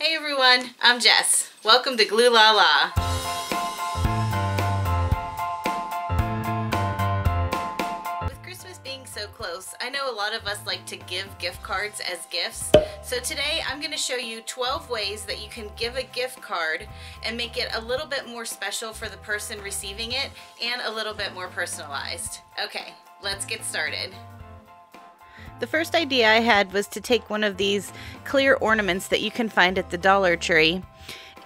Hey everyone, I'm Jess. Welcome to Glue La La. With Christmas being so close, I know a lot of us like to give gift cards as gifts. So today I'm going to show you 12 ways that you can give a gift card and make it a little bit more special for the person receiving it and a little bit more personalized. Okay, let's get started. The first idea I had was to take one of these clear ornaments that you can find at the Dollar Tree,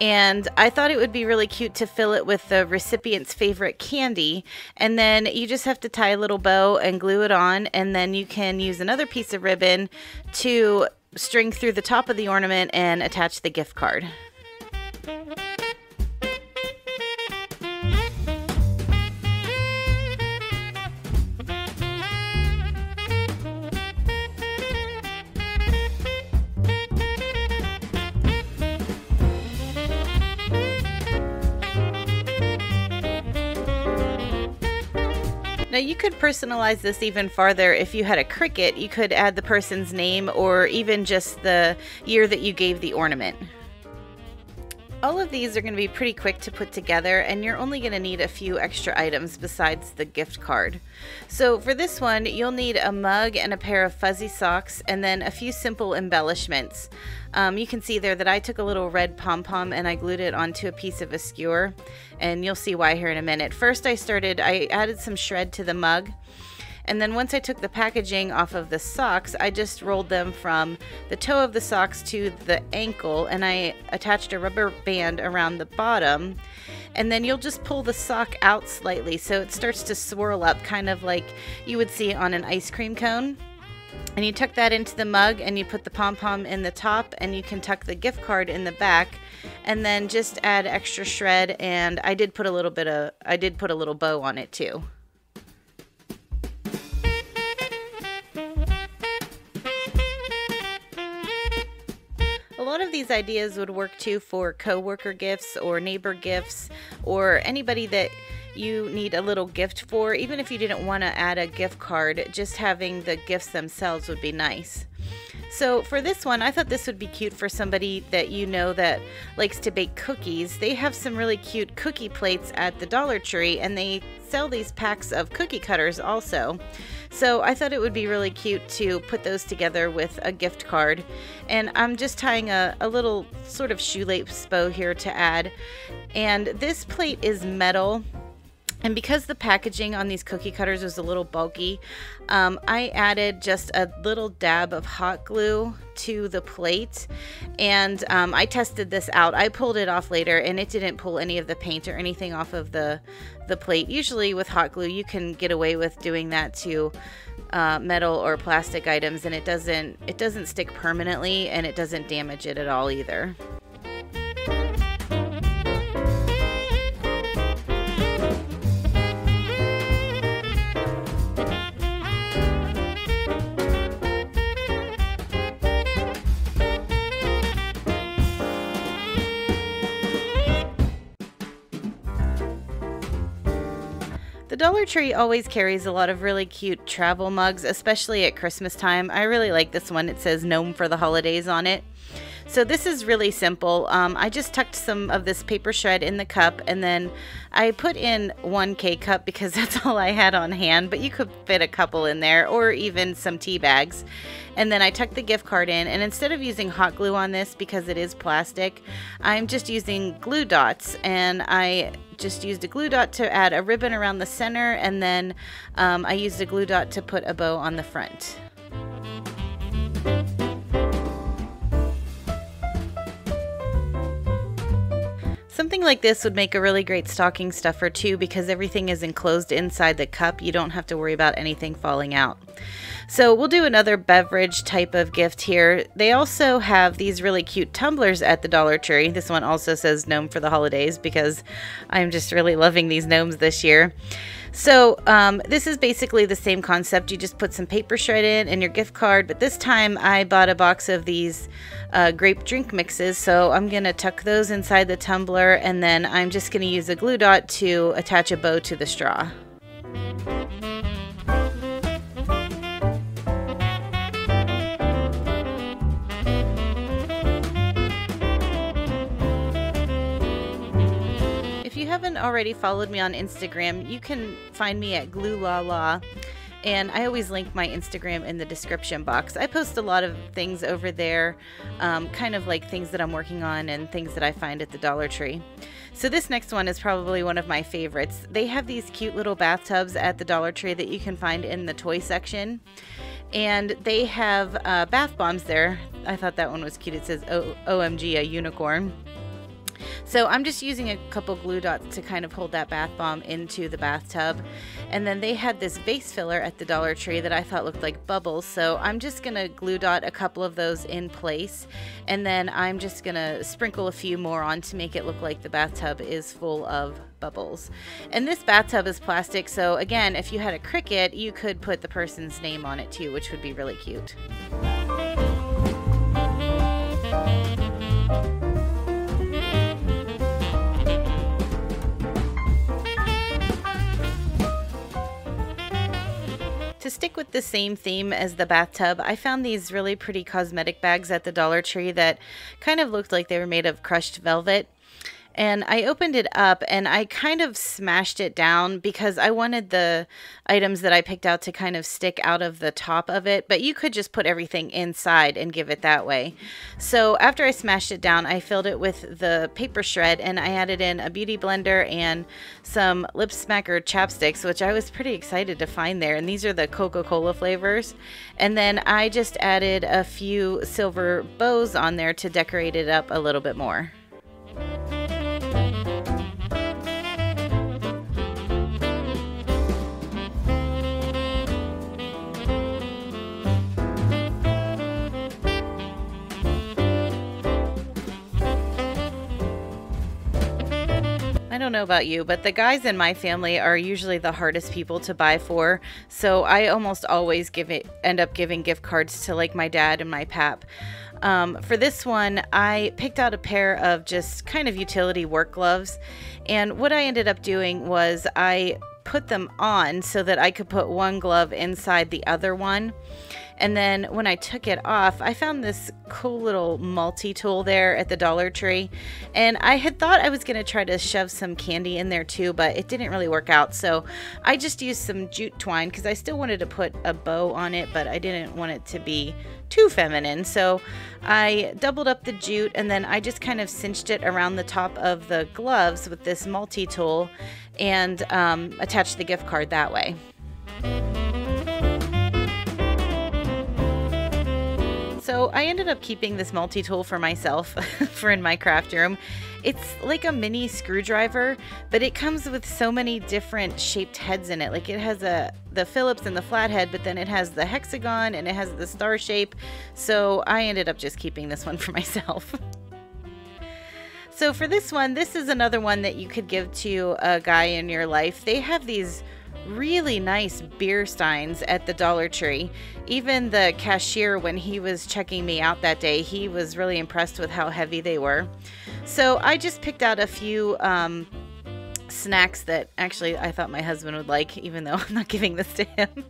and I thought it would be really cute to fill it with the recipient's favorite candy, and then you just have to tie a little bow and glue it on, and then you can use another piece of ribbon to string through the top of the ornament and attach the gift card. Now you could personalize this even farther. If you had a cricket, you could add the person's name or even just the year that you gave the ornament. All of these are going to be pretty quick to put together, and you're only going to need a few extra items besides the gift card. So for this one, you'll need a mug and a pair of fuzzy socks, and then a few simple embellishments. You can see there that I took a little red pom-pom and I glued it onto a piece of a skewer, and you'll see why here in a minute. First I added some shred to the mug, and then once I took the packaging off of the socks, I just rolled them from the toe of the socks to the ankle, and I attached a rubber band around the bottom, and then you'll just pull the sock out slightly so it starts to swirl up, kind of like you would see on an ice cream cone. And you tuck that into the mug, and you put the pom-pom in the top, and you can tuck the gift card in the back, and then just add extra shred, and I did put a little bow on it too. A lot of these ideas would work too for co-worker gifts or neighbor gifts or anybody that you need a little gift for. Even if you didn't want to add a gift card, just having the gifts themselves would be nice. So for this one, I thought this would be cute for somebody that you know that likes to bake cookies. They have some really cute cookie plates at the Dollar Tree, and they sell these packs of cookie cutters also. So I thought it would be really cute to put those together with a gift card. And I'm just tying a little sort of shoelace bow here to add. And this plate is metal. And because the packaging on these cookie cutters was a little bulky, I added just a little dab of hot glue to the plate, and I tested this out. I pulled it off later, and it didn't pull any of the paint or anything off of the plate. Usually with hot glue, you can get away with doing that to metal or plastic items, and it doesn't stick permanently, and it doesn't damage it at all either. The Dollar Tree always carries a lot of really cute travel mugs, especially at Christmas time. I really like this one. It says Gnome for the holidays on it. So this is really simple. I just tucked some of this paper shred in the cup, and then I put in one K-cup because that's all I had on hand, but you could fit a couple in there or even some tea bags. And then I tucked the gift card in, and instead of using hot glue on this because it is plastic, I'm just using glue dots, and I just used a glue dot to add a ribbon around the center, and then I used a glue dot to put a bow on the front. Something like this would make a really great stocking stuffer too, because everything is enclosed inside the cup. You don't have to worry about anything falling out. So we'll do another beverage type of gift here. They also have these really cute tumblers at the Dollar Tree. This one also says Gnome for the holidays because I'm just really loving these gnomes this year. So this is basically the same concept. You just put some paper shred in and your gift card, but this time I bought a box of these grape drink mixes, so I'm gonna tuck those inside the tumbler, and then I'm just gonna use a glue dot to attach a bow to the straw. haven't already followed me on Instagram, you can find me at GlueLaLa. And I always link my Instagram in the description box. I post a lot of things over there, kind of like things that I'm working on and things that I find at the Dollar Tree. So this next one is probably one of my favorites. They have these cute little bathtubs at the Dollar Tree that you can find in the toy section. And they have bath bombs there. I thought that one was cute. It says OMG, a unicorn. So I'm just using a couple glue dots to kind of hold that bath bomb into the bathtub. And then they had this vase filler at the Dollar Tree that I thought looked like bubbles. So I'm just going to glue dot a couple of those in place. And then I'm just going to sprinkle a few more on to make it look like the bathtub is full of bubbles. And this bathtub is plastic. So again, if you had a Cricut, you could put the person's name on it too, which would be really cute. To stick with the same theme as the bathtub, I found these really pretty cosmetic bags at the Dollar Tree that kind of looked like they were made of crushed velvet. And I opened it up and I kind of smashed it down because I wanted the items that I picked out to kind of stick out of the top of it. But you could just put everything inside and give it that way. So after I smashed it down, I filled it with the paper shred and I added in a beauty blender and some lip smacker chapsticks, which I was pretty excited to find there. And these are the Coca-Cola flavors. And then I just added a few silver bows on there to decorate it up a little bit more. I don't know about you, but the guys in my family are usually the hardest people to buy for, so I almost always end up giving gift cards to like my dad and my pap. For this one, I picked out a pair of just kind of utility work gloves, and what I ended up doing was I put them on so that I could put one glove inside the other one. And then when I took it off, I found this cool little multi-tool there at the Dollar Tree. And I had thought I was going to try to shove some candy in there too, but it didn't really work out. So I just used some jute twine because I still wanted to put a bow on it, but I didn't want it to be too feminine. So I doubled up the jute and then I just kind of cinched it around the top of the gloves with this multi-tool and attached the gift card that way. So I ended up keeping this multi-tool for myself for in my craft room. It's like a mini screwdriver, but it comes with so many different shaped heads in it. Like it has the Phillips and the flathead, but then it has the hexagon and it has the star shape. So I ended up just keeping this one for myself. So for this one, this is another one that you could give to a guy in your life. They have these really nice Beersteins at the Dollar Tree. Even the cashier, when he was checking me out that day, he was really impressed with how heavy they were. So I just picked out a few snacks that actually I thought my husband would like, even though I'm not giving this to him.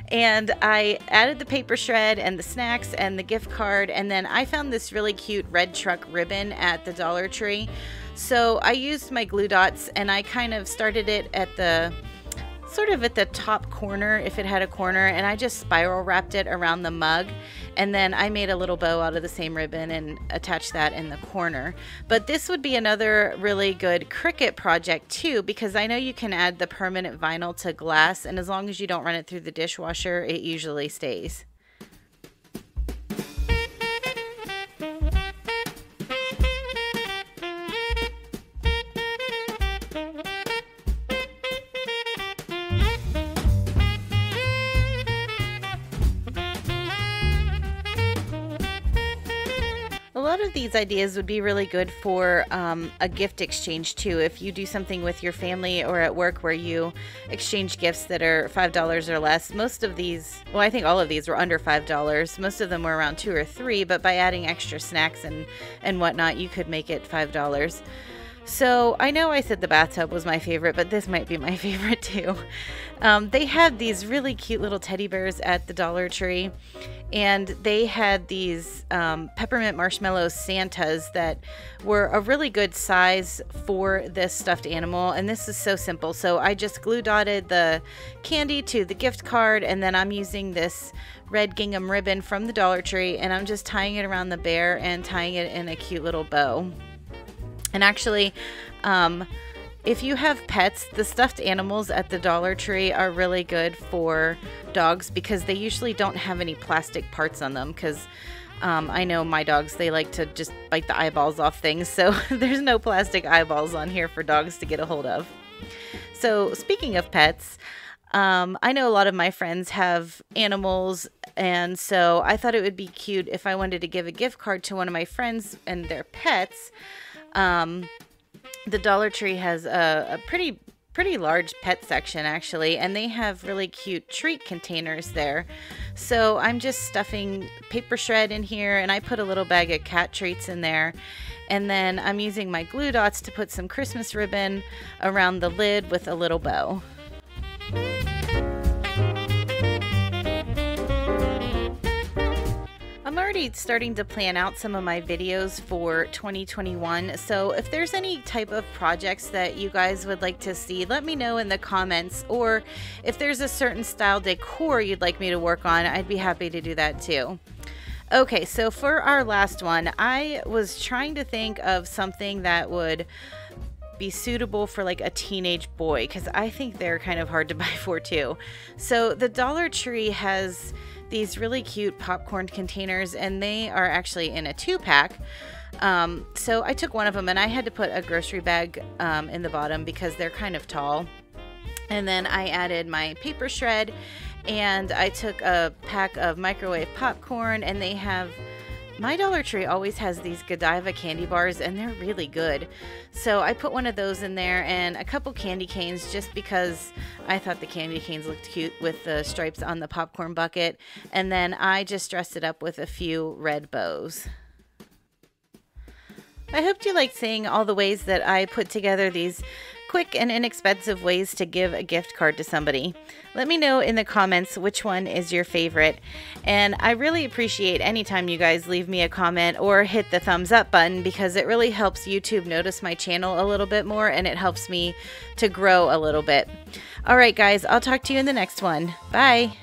And I added the paper shred and the snacks and the gift card, and then I found this really cute red truck ribbon at the Dollar Tree. So I used my glue dots and I kind of started it at the sort of at the top corner, if it had a corner, and I just spiral wrapped it around the mug, and then I made a little bow out of the same ribbon and attached that in the corner. But this would be another really good Cricut project too, because I know you can add the permanent vinyl to glass, and as long as you don't run it through the dishwasher, it usually stays. A lot of these ideas would be really good for a gift exchange too. If you do something with your family or at work where you exchange gifts that are $5 or less, most of these, well, I think all of these were under $5. Most of them were around $2 or $3, but by adding extra snacks and whatnot, you could make it $5. So I know I said the bathtub was my favorite, but this might be my favorite too. They had these really cute little teddy bears at the Dollar Tree, and they had these peppermint marshmallow Santas that were a really good size for this stuffed animal. And this is so simple. So I just glue dotted the candy to the gift card, and then I'm using this red gingham ribbon from the Dollar Tree, and I'm just tying it around the bear and tying it in a cute little bow. And actually, if you have pets, the stuffed animals at the Dollar Tree are really good for dogs because they usually don't have any plastic parts on them, because I know my dogs, they like to just bite the eyeballs off things, so there's no plastic eyeballs on here for dogs to get a hold of. So speaking of pets, I know a lot of my friends have animals, and so I thought it would be cute if I wanted to give a gift card to one of my friends and their pets. The Dollar Tree has a pretty large pet section actually, and they have really cute treat containers there. So I'm just stuffing paper shred in here, and I put a little bag of cat treats in there. And then I'm using my glue dots to put some Christmas ribbon around the lid with a little bow. I'm already starting to plan out some of my videos for 2021, so if there's any type of projects that you guys would like to see, let me know in the comments, or if there's a certain style decor you'd like me to work on, I'd be happy to do that too. Okay, so for our last one, I was trying to think of something that would be suitable for like a teenage boy, because I think they're kind of hard to buy for too. So the Dollar Tree has these really cute popcorn containers, and they are actually in a 2-pack. So I took one of them, and I had to put a grocery bag in the bottom because they're kind of tall. And then I added my paper shred, and I took a pack of microwave popcorn, and they have, my Dollar Tree always has these Godiva candy bars, and they're really good. So I put one of those in there and a couple candy canes, just because I thought the candy canes looked cute with the stripes on the popcorn bucket. And then I just dressed it up with a few red bows. I hope you liked seeing all the ways that I put together these quick and inexpensive ways to give a gift card to somebody. Let me know in the comments which one is your favorite. And I really appreciate anytime you guys leave me a comment or hit the thumbs up button, because it really helps YouTube notice my channel a little bit more, and it helps me to grow a little bit. All right, guys, I'll talk to you in the next one. Bye.